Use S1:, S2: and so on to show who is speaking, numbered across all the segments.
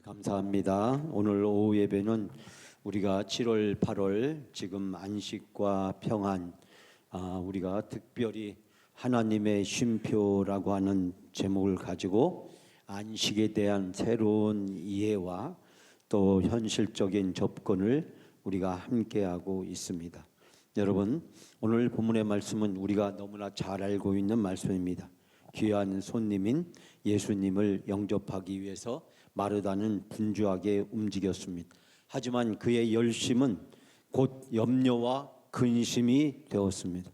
S1: 감사합니다. 오늘 오후 예배는 우리가 7월, 8월 지금 안식과 평안, 우리가 특별히 하나님의 쉼표라고 하는 제목을 가지고 안식에 대한 새로운 이해와 또 현실적인 접근을 우리가 함께하고 있습니다. 여러분, 오늘 본문의 말씀은 우리가 너무나 잘 알고 있는 말씀입니다. 귀한 손님인 예수님을 영접하기 위해서 마르다는 분주하게 움직였습니다. 하지만 그의 열심은 곧 염려와 근심이 되었습니다.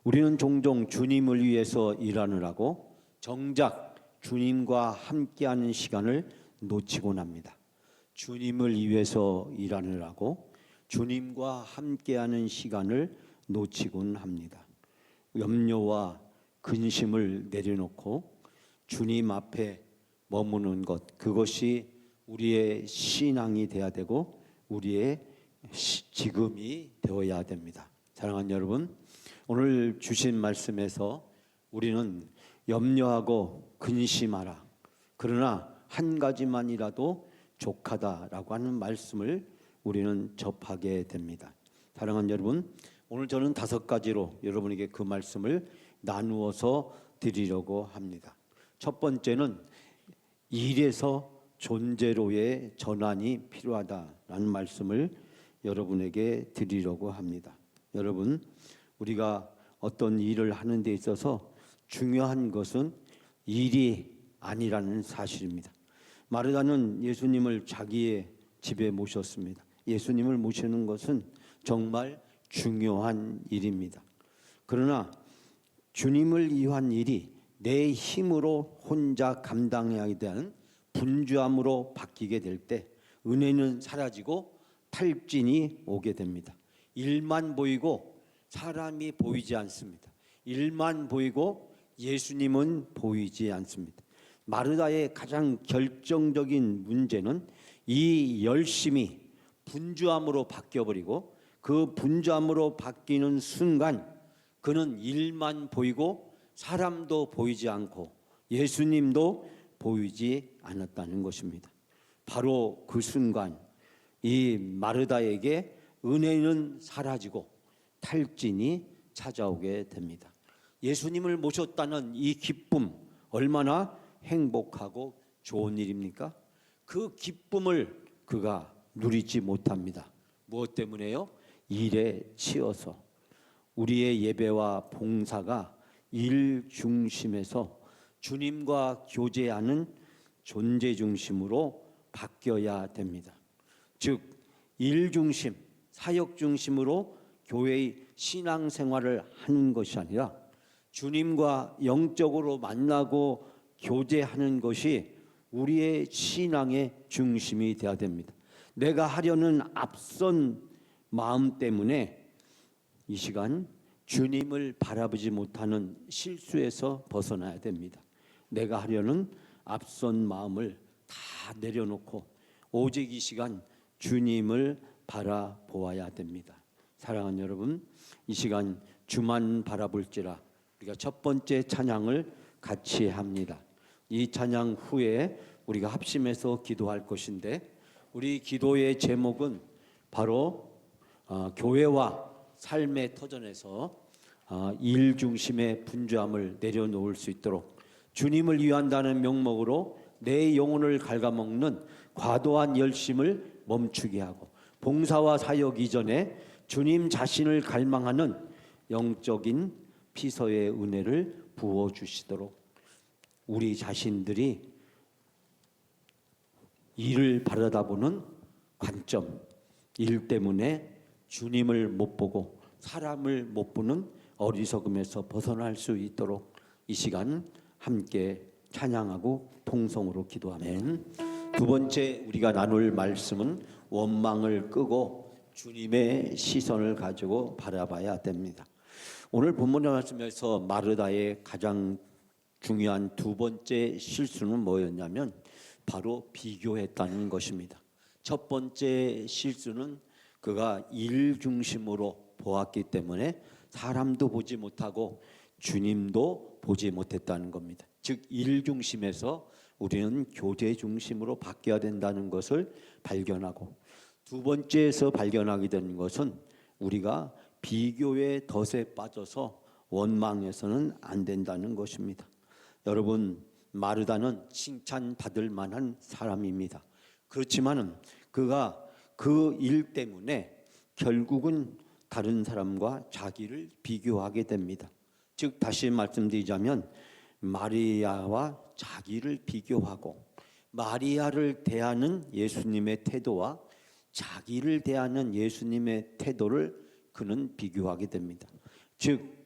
S1: 우리는 종종 주님을 위해서 일하느라고 정작 주님과 함께하는 시간을 놓치곤 합니다. 주님을 위해서 일하느라고 주님과 함께하는 시간을 놓치곤 합니다. 염려와 근심을 내려놓고 주님 앞에 머무는 것, 그것이 우리의 신앙이 되어야 되고 우리의 지금이 되어야 됩니다. 사랑하는 여러분, 오늘 주신 말씀에서 우리는 염려하고 근심하라, 그러나 한 가지만이라도 족하다라고 하는 말씀을 우리는 접하게 됩니다. 사랑하는 여러분, 오늘 저는 5가지로 여러분에게 그 말씀을 나누어서 드리려고 합니다. 첫 번째는 일에서 존재로의 전환이 필요하다라는 말씀을 여러분에게 드리려고 합니다. 여러분, 우리가 어떤 일을 하는 데 있어서 중요한 것은 일이 아니라는 사실입니다. 마르다는 예수님을 자기의 집에 모셨습니다. 예수님을 모시는 것은 정말 중요한 일입니다. 그러나 주님을 위한 일이 내 힘으로 혼자 감당해야 되는 분주함으로 바뀌게 될 때 은혜는 사라지고 탈진이 오게 됩니다. 일만 보이고 사람이 보이지 않습니다. 일만 보이고 예수님은 보이지 않습니다. 마르다의 가장 결정적인 문제는 이 열심이 분주함으로 바뀌어버리고 그 분주함으로 바뀌는 순간 그는 일만 보이고 사람도 보이지 않고 예수님도 보이지 않았다는 것입니다. 바로 그 순간 이 마르다에게 은혜는 사라지고 탈진이 찾아오게 됩니다. 예수님을 모셨다는 이 기쁨, 얼마나 행복하고 좋은 일입니까? 그 기쁨을 그가 누리지 못합니다. 무엇 때문에요? 일에 치여서. 우리의 예배와 봉사가 일 중심에서 주님과 교제하는 존재 중심으로 바뀌어야 됩니다. 즉, 일 중심, 사역 중심으로 교회의 신앙생활을 하는 것이 아니라 주님과 영적으로 만나고 교제하는 것이 우리의 신앙의 중심이 되어야 됩니다. 내가 하려는 앞선 마음 때문에 이 시간 주님을 바라보지 못하는 실수에서 벗어나야 됩니다. 내가 하려는 앞선 마음을 다 내려놓고 오직 이 시간 주님을 바라보아야 됩니다. 사랑하는 여러분, 이 시간 주만 바라볼지라 우리가 첫 번째 찬양을 같이 합니다. 이 찬양 후에 우리가 합심해서 기도할 것인데 우리 기도의 제목은 바로 교회와 삶의 터전에서 일 중심의 분주함을 내려놓을 수 있도록 주님을 위한다는 명목으로 내 영혼을 갉아먹는 과도한 열심을 멈추게 하고 봉사와 사역 이전에 주님 자신을 갈망하는 영적인 피서의 은혜를 부어주시도록 우리 자신들이 일을 바라다보는 관점, 일 때문에 주님을 못 보고 사람을 못 보는 어리석음에서 벗어날 수 있도록 이 시간 함께 찬양하고 통성으로 기도하면, 두 번째 우리가 나눌 말씀은 원망을 끄고 주님의 시선을 가지고 바라봐야 됩니다. 오늘 본문의 말씀에서 마르다의 가장 중요한 두 번째 실수는 뭐였냐면 바로 비교했다는 것입니다. 첫 번째 실수는 그가 일 중심으로 보았기 때문에 사람도 보지 못하고 주님도 보지 못했다는 겁니다. 즉 일 중심에서 우리는 교제 중심으로 바뀌어야 된다는 것을 발견하고, 두 번째에서 발견하게 되는 것은 우리가 비교의 덫에 빠져서 원망해서는 안 된다는 것입니다. 여러분, 마르다는 칭찬받을 만한 사람입니다. 그렇지만은 그가 그 일 때문에 결국은 다른 사람과 자기를 비교하게 됩니다. 즉 다시 말씀드리자면 마리아와 자기를 비교하고, 마리아를 대하는 예수님의 태도와 자기를 대하는 예수님의 태도를 그는 비교하게 됩니다. 즉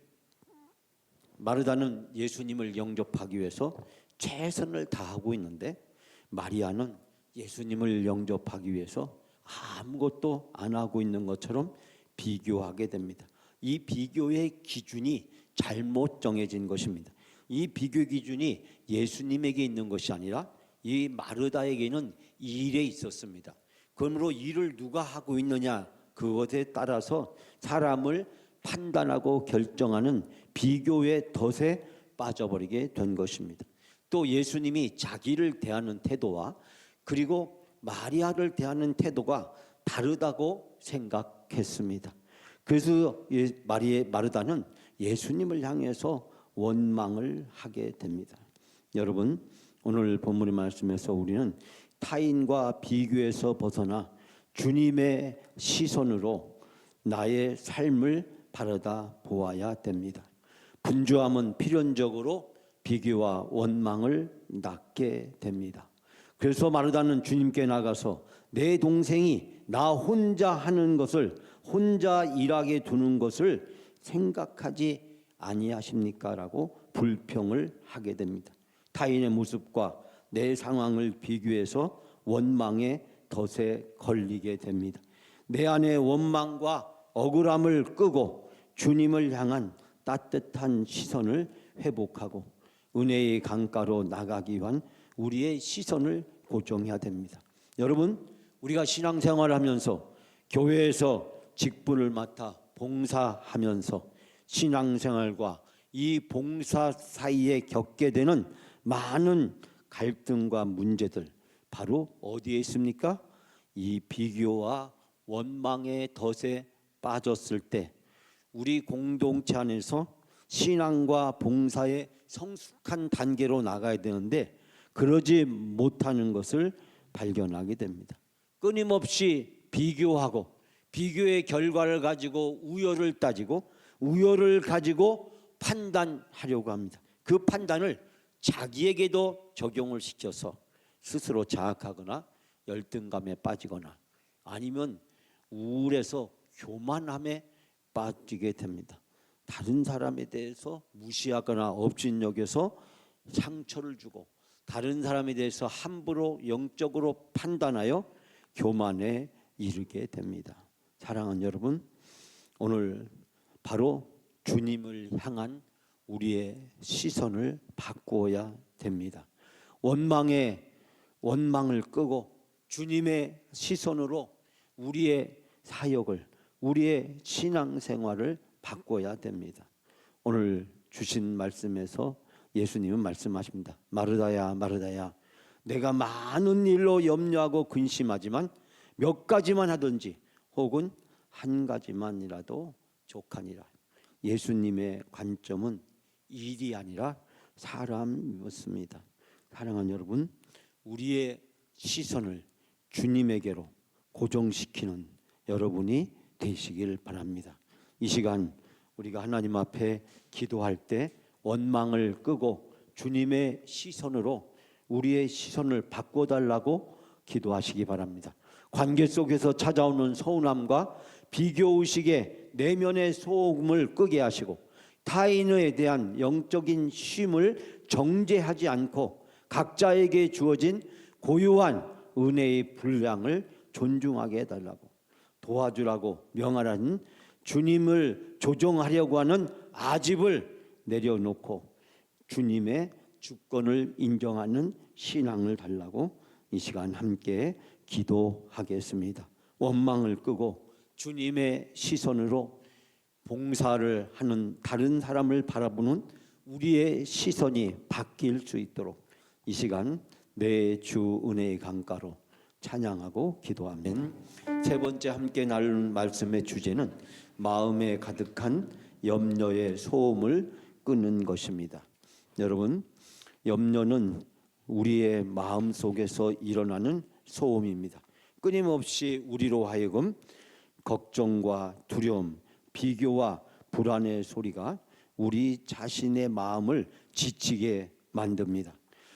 S1: 마르다는 예수님을 영접하기 위해서 최선을 다하고 있는데, 마리아는 예수님을 영접하기 위해서 아무것도 안 하고 있는 것처럼 비교하게 됩니다. 이 비교의 기준이 잘못 정해진 것입니다. 이 비교 기준이 예수님에게 있는 것이 아니라 이 마르다에게는 일에 있었습니다. 그러므로 일을 누가 하고 있느냐, 그것에 따라서 사람을 판단하고 결정하는 비교의 덫에 빠져버리게 된 것입니다. 또 예수님이 자기를 대하는 태도와 그리고 마리아를 대하는 태도가 다르다고 생각했습니다. 그래서 마르다는 예수님을 향해서 원망을 하게 됩니다. 여러분, 오늘 본문의 말씀에서 우리는 타인과 비교에서 벗어나 주님의 시선으로 나의 삶을 바라다 보아야 됩니다. 분주함은 필연적으로 비교와 원망을 낳게 됩니다. 그래서 마르다는 주님께 나가서 내 동생이 나 혼자 하는 것을, 혼자 일하게 두는 것을 생각하지 아니하십니까? 라고 불평을 하게 됩니다. 타인의 모습과 내 상황을 비교해서 원망의 덫에 걸리게 됩니다. 내 안의 원망과 억울함을 끄고 주님을 향한 따뜻한 시선을 회복하고 은혜의 강가로 나가기 위한 우리의 시선을 고정해야 됩니다. 여러분, 우리가 신앙생활을 하면서 교회에서 직분을 맡아 봉사하면서 신앙생활과 이 봉사 사이에 겪게 되는 많은 갈등과 문제들, 바로 어디에 있습니까? 이 비교와 원망의 덫에 빠졌을 때 우리 공동체 안에서 신앙과 봉사의 성숙한 단계로 나가야 되는데 그러지 못하는 것을 발견하게 됩니다. 끊임없이 비교하고 비교의 결과를 가지고 우열을 따지고 우열을 가지고 판단하려고 합니다. 그 판단을 자기에게도 적용을 시켜서 스스로 자학하거나 열등감에 빠지거나 아니면 우울해서 교만함에 빠지게 됩니다. 다른 사람에 대해서 무시하거나 업신여겨서 상처를 주고 다른 사람에 대해서 함부로 영적으로 판단하여 교만에 이르게 됩니다. 사랑하는 여러분, 오늘 바로 주님을 향한 우리의 시선을 바꾸어야 됩니다. 원망을 끄고 주님의 시선으로 우리의 사역을, 우리의 신앙생활을 바꿔야 됩니다. 오늘 주신 말씀에서 예수님은 말씀하십니다. 마르다야, 마르다야, 내가 많은 일로 염려하고 근심하지만 몇 가지만 하든지 혹은 한 가지만이라도 족하니라. 예수님의 관점은 일이 아니라 사람이었습니다. 사랑하는 여러분, 우리의 시선을 주님에게로 고정시키는 여러분이 되시길 바랍니다. 이 시간 우리가 하나님 앞에 기도할 때 원망을 끄고 주님의 시선으로 우리의 시선을 바꿔달라고 기도하시기 바랍니다. 관계 속에서 찾아오는 서운함과 비교의식에 내면의 소음을 끄게 하시고 타인에 대한 영적인 쉼을 정죄하지 않고 각자에게 주어진 고유한 은혜의 분량을 존중하게 해달라고, 도와주라고 명하라는 주님을 조종하려고 하는 아집을 내려놓고 주님의 주권을 인정하는 신앙을 달라고 이 시간 함께 기도하겠습니다. 원망을 끄고 주님의 시선으로 봉사를 하는 다른 사람을 바라보는 우리의 시선이 바뀔 수 있도록 이 시간 내 주 은혜의 강가로 찬양하고 기도하면 세 번째 함께 나눌 말씀의 주제는 마음에 가득한 염려의 소음을 끄는 것입니다. 여러분, 염려는 우리의 마음 속에서 일어나는 소음입니다. 끊임없이 우리로 하여금 걱정과 두려움, 비교와 불안의 소리가 우리 자신의 마음을 지치게 만듭니다.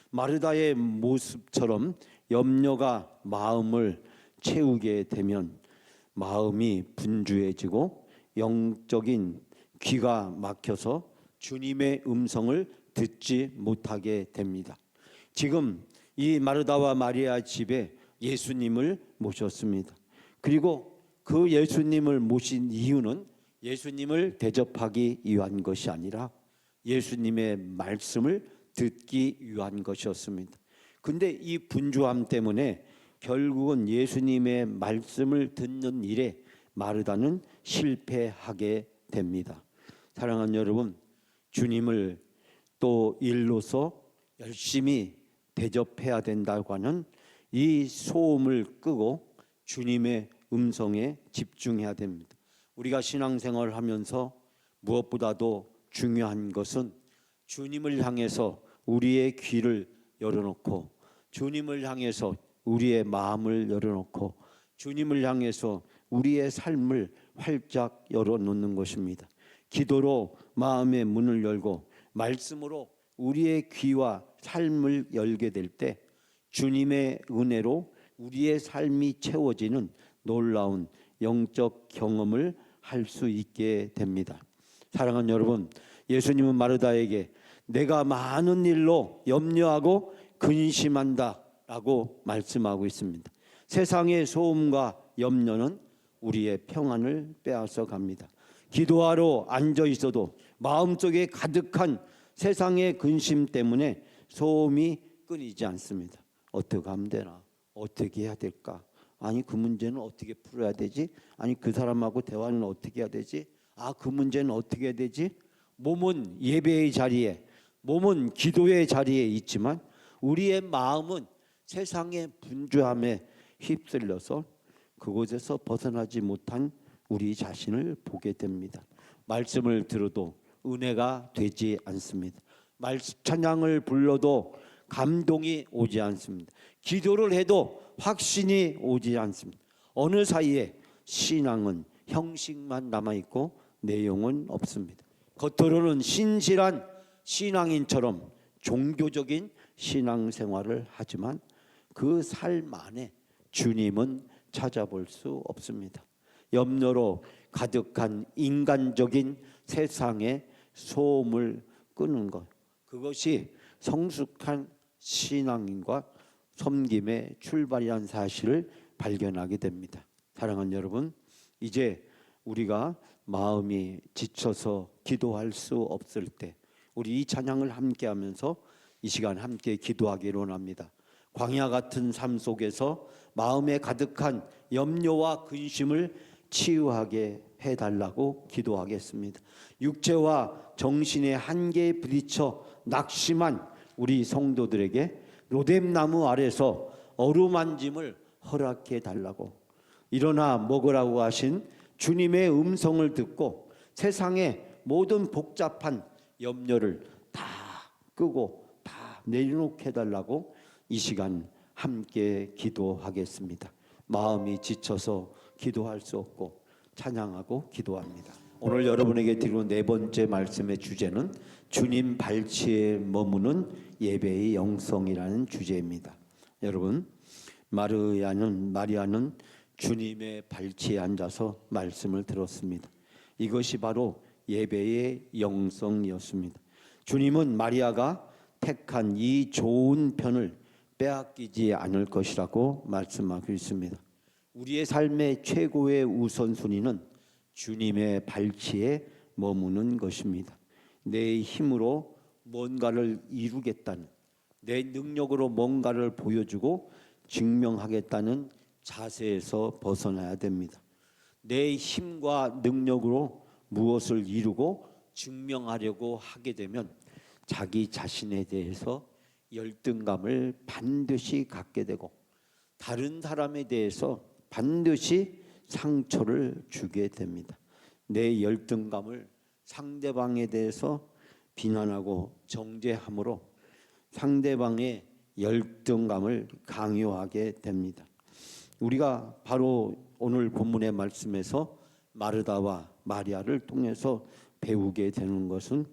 S1: 마르다의 모습처럼 염려가 마음을 채우게 되면 마음이 분주해지고 영적인 귀가 막혀서 주님의 음성을 듣지 못하게 됩니다. 지금 이 마르다와 마리아 집에 예수님을 모셨습니다. 그리고 그 예수님을 모신 이유는 예수님을 대접하기 위한 것이 아니라 예수님의 말씀을 듣기 위한 것이었습니다. 근데 이 분주함 때문에 결국은 예수님의 말씀을 듣는 일에 마르다는 실패하게 됩니다. 사랑하는 여러분, 주님을 또 일로서 열심히 대접해야 된다고 하는 이 소음을 끄고 주님의 음성에 집중해야 됩니다. 우리가 신앙생활을 하면서 무엇보다도 중요한 것은 주님을 향해서 우리의 귀를 열어놓고 주님을 향해서 우리의 마음을 열어놓고 주님을 향해서 우리의 삶을 활짝 열어놓는 것입니다. 기도로 마음의 문을 열고 말씀으로 우리의 귀와 삶을 열게 될 때 주님의 은혜로 우리의 삶이 채워지는 놀라운 영적 경험을 할 수 있게 됩니다. 사랑하는 여러분, 예수님은 마르다에게 내가 많은 일로 염려하고 근심한다 라고 말씀하고 있습니다. 세상의 소음과 염려는 우리의 평안을 빼앗아 갑니다. 기도하러 앉아 있어도 마음속에 가득한 세상의 근심 때문에 소음이 끊이지 않습니다. 어떻게 하면 되나? 어떻게 해야 될까? 아니 그 문제는 어떻게 풀어야 되지? 아니 그 사람하고 대화는 어떻게 해야 되지? 그 문제는 어떻게 해야 되지? 몸은 예배의 자리에, 몸은 기도의 자리에 있지만 우리의 마음은 세상의 분주함에 휩쓸려서 그곳에서 벗어나지 못한 우리 자신을 보게 됩니다. 말씀을 들어도 은혜가 되지 않습니다. 찬양을 불러도 감동이 오지 않습니다. 기도를 해도 확신이 오지 않습니다. 어느 사이에 신앙은 형식만 남아있고 내용은 없습니다. 겉으로는 신실한 신앙인처럼 종교적인 신앙생활을 하지만 그 삶 안에 주님은 찾아볼 수 없습니다. 염려로 가득한 인간적인 세상의 소음을 끄는 것, 그것이 성숙한 신앙인과 섬김의 출발이라는 사실을 발견하게 됩니다. 사랑하는 여러분, 이제 우리가 마음이 지쳐서 기도할 수 없을 때 우리 이 찬양을 함께 하면서 이 시간 함께 기도하기로 합니다. 광야 같은 삶 속에서 마음에 가득한 염려와 근심을 치유하게 해달라고 기도하겠습니다. 육체와 정신의 한계에 부딪혀 낙심한 우리 성도들에게 로뎀나무 아래서 어루만짐을 허락해 달라고, 일어나 먹으라고 하신 주님의 음성을 듣고 세상의 모든 복잡한 염려를 다 끄고 다 내려놓게 해달라고 이 시간 함께 기도하겠습니다. 마음이 지쳐서 기도할 수 없고 찬양하고 기도합니다. 오늘 여러분에게 드리는 네 번째 말씀의 주제는 주님 발치에 머무는 예배의 영성이라는 주제입니다. 여러분, 마리아는 주님의 발치에 앉아서 말씀을 들었습니다. 이것이 바로 예배의 영성이었습니다. 주님은 마리아가 택한 이 좋은 편을 빼앗기지 않을 것이라고 말씀하고 있습니다. 우리의 삶의 최고의 우선순위는 주님의 발치에 머무는 것입니다. 내 힘으로 뭔가를 이루겠다는, 내 능력으로 뭔가를 보여주고 증명하겠다는 자세에서 벗어나야 됩니다. 내 힘과 능력으로 무엇을 이루고 증명하려고 하게 되면 자기 자신에 대해서 열등감을 반드시 갖게 되고 다른 사람에 대해서 반드시 상처를 주게 됩니다. 내 열등감을 상대방에 대해서 비난하고 정죄함으로 상대방의 열등감을 강요하게 됩니다. 우리가 바로 오늘 본문의 말씀에서 마르다와 마리아를 통해서 배우게 되는 것은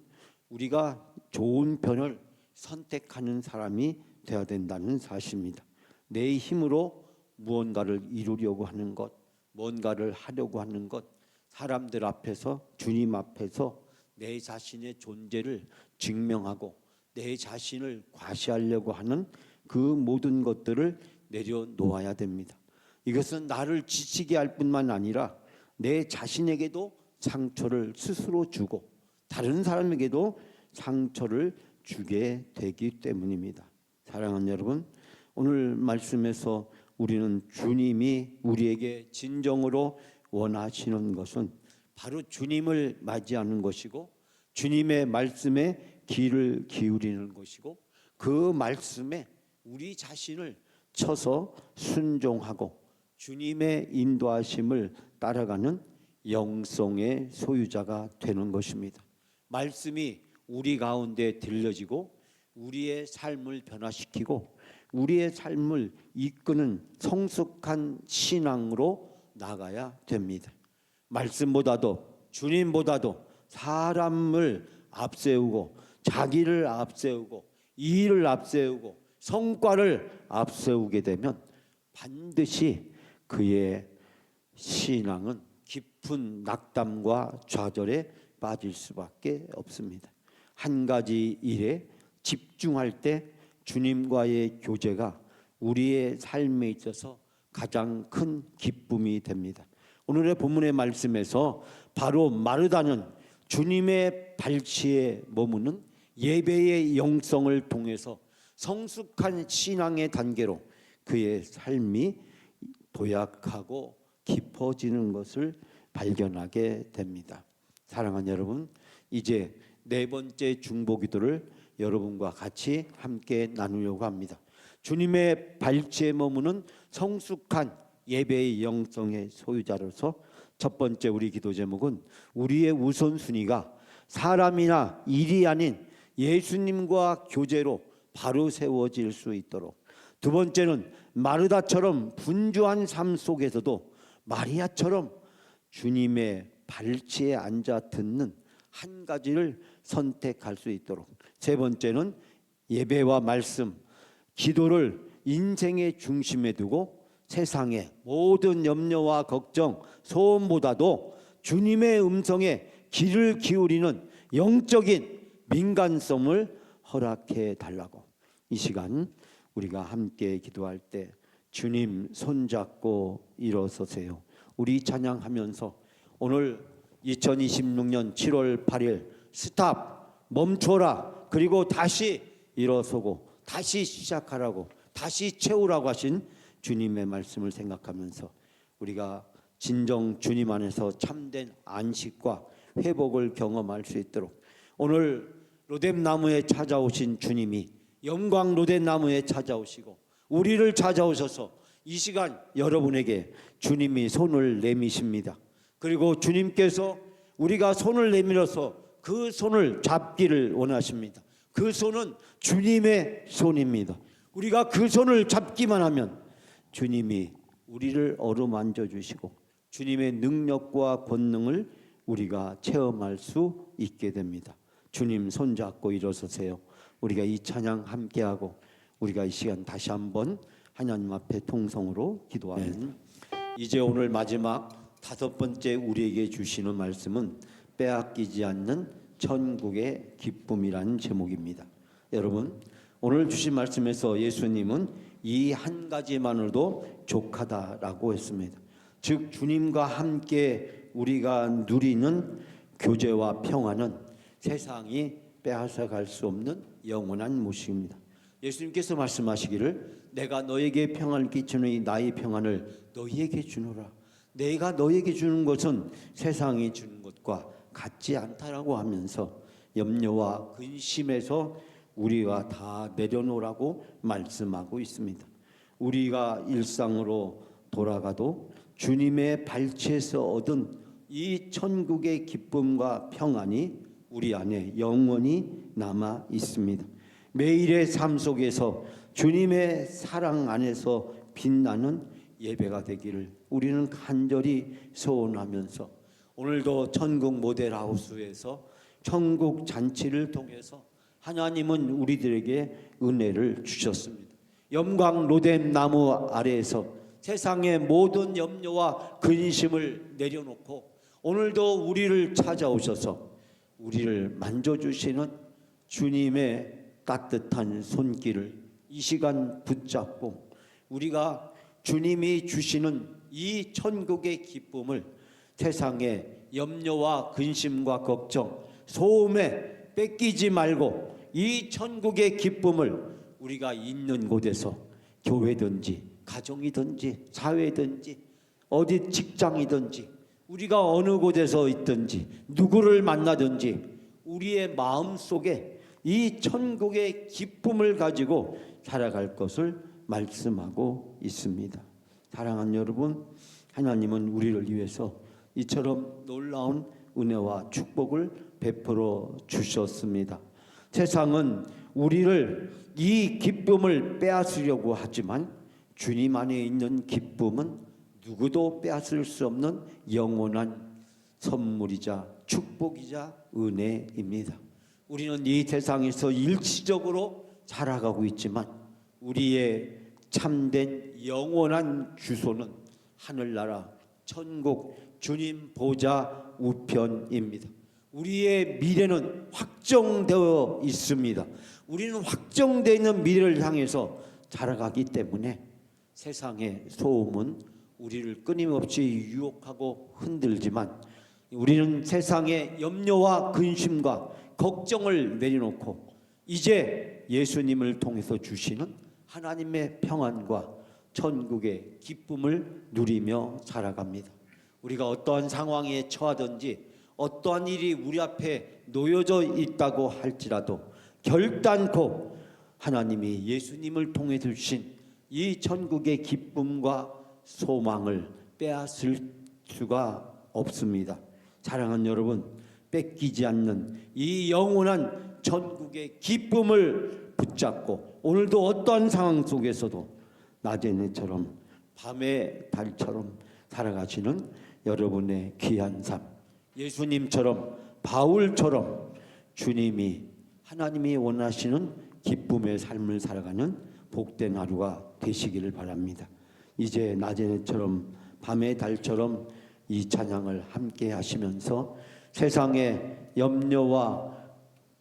S1: 우리가 좋은 편을 선택하는 사람이 되어야 된다는 사실입니다. 내 힘으로 무언가를 이루려고 하는 것, 뭔가를 하려고 하는 것, 사람들 앞에서 주님 앞에서 내 자신의 존재를 증명하고 내 자신을 과시하려고 하는 그 모든 것들을 내려놓아야 됩니다. 이것은 나를 지치게 할 뿐만 아니라 내 자신에게도 상처를 스스로 주고 다른 사람에게도 상처를 주게 되기 때문입니다. 사랑하는 여러분, 오늘 말씀에서 우리는 주님이 우리에게 진정으로 원하시는 것은 바로 주님을 맞이하는 것이고 주님의 말씀에 귀를 기울이는 것이고 그 말씀에 우리 자신을 쳐서 순종하고 주님의 인도하심을 따라가는 영성의 소유자가 되는 것입니다. 말씀이 우리 가운데 들려지고 우리의 삶을 변화시키고 우리의 삶을 이끄는 성숙한 신앙으로 나가야 됩니다. 말씀보다도 주님보다도 사람을 앞세우고 자기를 앞세우고 일을 앞세우고 성과를 앞세우게 되면 반드시 그의 신앙은 깊은 낙담과 좌절에 빠질 수밖에 없습니다. 한 가지 일에 집중할 때 주님과의 교제가 우리의 삶에 있어서 가장 큰 기쁨이 됩니다. 오늘의 본문의 말씀에서 바로 마르다는 주님의 발치에 머무는 예배의 영성을 통해서 성숙한 신앙의 단계로 그의 삶이 도약하고 깊어지는 것을 발견하게 됩니다. 사랑하는 여러분, 이제 네 번째 중보기도를 여러분과 같이 함께 나누려고 합니다. 주님의 발치에 머무는 성숙한 예배의 영성의 소유자로서 첫 번째 우리 기도 제목은 우리의 우선순위가 사람이나 일이 아닌 예수님과 교제로 바로 세워질 수 있도록, 두 번째는 마르다처럼 분주한 삶 속에서도 마리아처럼 주님의 발치에 앉아 듣는 한 가지를 선택할 수 있도록, 세 번째는 예배와 말씀, 기도를 인생의 중심에 두고 세상의 모든 염려와 걱정, 소원보다도 주님의 음성에 귀를 기울이는 영적인 민감성을 허락해 달라고, 이 시간 우리가 함께 기도할 때 주님 손잡고 일어서세요. 우리 찬양하면서 오늘 2026년 7월 8일 스탑, 멈춰라, 그리고 다시 일어서고 다시 시작하라고, 다시 채우라고 하신 주님의 말씀을 생각하면서 우리가 진정 주님 안에서 참된 안식과 회복을 경험할 수 있도록, 오늘 로뎀나무에 찾아오신 주님이 영광 로뎀나무에 찾아오시고 우리를 찾아오셔서 이 시간 여러분에게 주님이 손을 내미십니다. 그리고 주님께서 우리가 손을 내밀어서 그 손을 잡기를 원하십니다. 그 손은 주님의 손입니다. 우리가 그 손을 잡기만 하면 주님이 우리를 어루만져 주시고 주님의 능력과 권능을 우리가 체험할 수 있게 됩니다. 주님 손잡고 일어서세요. 우리가 이 찬양 함께하고 우리가 이 시간 다시 한번 하나님 앞에 통성으로 기도하면, 이제 오늘 마지막 다섯 번째 우리에게 주시는 말씀은 빼앗기지 않는 천국의 기쁨이라는 제목입니다. 여러분, 오늘 주신 말씀에서 예수님은 이 한 가지만으로도 족하다라고 했습니다. 즉 주님과 함께 우리가 누리는 교제와 평화는 세상이 빼앗아갈 수 없는 영원한 모식입니다. 예수님께서 말씀하시기를 내가 너에게 평안을 끼치노니 나의 평안을 너희에게 주노라. 내가 너에게 주는 것은 세상이 주는 것과 같지 않다라고 하면서 염려와 근심에서 우리가 다 내려놓으라고 말씀하고 있습니다. 우리가 일상으로 돌아가도 주님의 발치에서 얻은 이 천국의 기쁨과 평안이 우리 안에 영원히 남아 있습니다. 매일의 삶 속에서 주님의 사랑 안에서 빛나는 예배가 되기를 우리는 간절히 소원하면서, 오늘도 천국 모델하우스에서 천국 잔치를 통해서 하나님은 우리들에게 은혜를 주셨습니다. 영광 로뎀 나무 아래에서 세상의 모든 염려와 근심을 내려놓고 오늘도 우리를 찾아오셔서 우리를 만져주시는 주님의 따뜻한 손길을 이 시간 붙잡고 우리가 주님이 주시는 이 천국의 기쁨을 세상의 염려와 근심과 걱정, 소음에 뺏기지 말고 이 천국의 기쁨을 우리가 있는 곳에서, 교회든지 가정이든지 사회든지 어디 직장이든지 우리가 어느 곳에서 있든지 누구를 만나든지 우리의 마음속에 이 천국의 기쁨을 가지고 살아갈 것을 말씀하고 있습니다. 사랑하는 여러분, 하나님은 우리를 위해서 이처럼 놀라운 은혜와 축복을 베풀어 주셨습니다. 세상은 우리를 이 기쁨을 빼앗으려고 하지만 주님 안에 있는 기쁨은 누구도 빼앗을 수 없는 영원한 선물이자 축복이자 은혜입니다. 우리는 이 세상에서 일시적으로 살아가고 있지만 우리의 참된 영원한 주소는 하늘나라 천국 주님 보좌 우편입니다. 우리의 미래는 확정되어 있습니다. 우리는 확정되어 있는 미래를 향해서 살아가기 때문에 세상의 소음은 우리를 끊임없이 유혹하고 흔들지만 우리는 세상의 염려와 근심과 걱정을 내려놓고 이제 예수님을 통해서 주시는 하나님의 평안과 천국의 기쁨을 누리며 살아갑니다. 우리가 어떠한 상황에 처하든지 어떠한 일이 우리 앞에 놓여져 있다고 할지라도 결단코 하나님이 예수님을 통해 주신 이 천국의 기쁨과 소망을 빼앗을 수가 없습니다. 사랑하는 여러분, 뺏기지 않는 이 영원한 천국의 기쁨을 붙잡고 오늘도 어떠한 상황 속에서도 낮의 해처럼 밤의 달처럼 살아가시는 여러분의 귀한 삶, 예수님처럼 바울처럼 주님이 하나님이 원하시는 기쁨의 삶을 살아가는 복된 하루가 되시기를 바랍니다. 이제 낮의 해처럼 밤의 달처럼 이 찬양을 함께 하시면서 세상의 염려와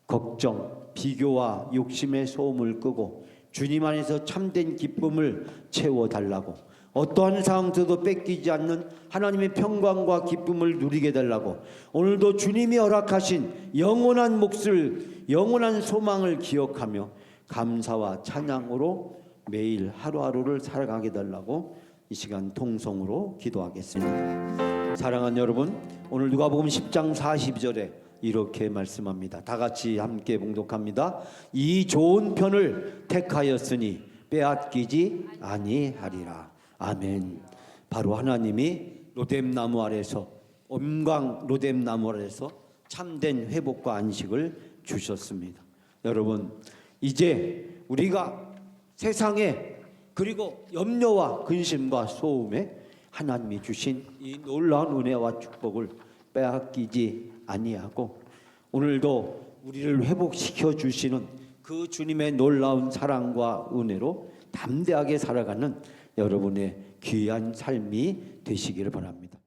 S1: 걱정, 비교와 욕심의 소음을 끄고 주님 안에서 참된 기쁨을 채워달라고, 어떠한 상황에서도 뺏기지 않는 하나님의 평강과 기쁨을 누리게 달라고, 오늘도 주님이 허락하신 영원한 몫을, 영원한 소망을 기억하며 감사와 찬양으로 매일 하루하루를 살아가게 달라고 이 시간 통성으로 기도하겠습니다. 사랑하는 여러분, 오늘 누가복음 10장 42절에 이렇게 말씀합니다. 다 같이 함께 봉독합니다. 이 좋은 편을 택하였으니 빼앗기지 아니하리라. 아멘. 바로 하나님이 로뎀나무 아래서, 엄광 로뎀나무 아래서 참된 회복과 안식을 주셨습니다. 여러분, 이제 우리가 세상에 그리고 염려와 근심과 소음에 하나님이 주신 이 놀라운 은혜와 축복을 빼앗기지 아니하고 오늘도 우리를 회복시켜 주시는 그 주님의 놀라운 사랑과 은혜로 담대하게 살아가는 여러분의 귀한 삶이 되시기를 바랍니다.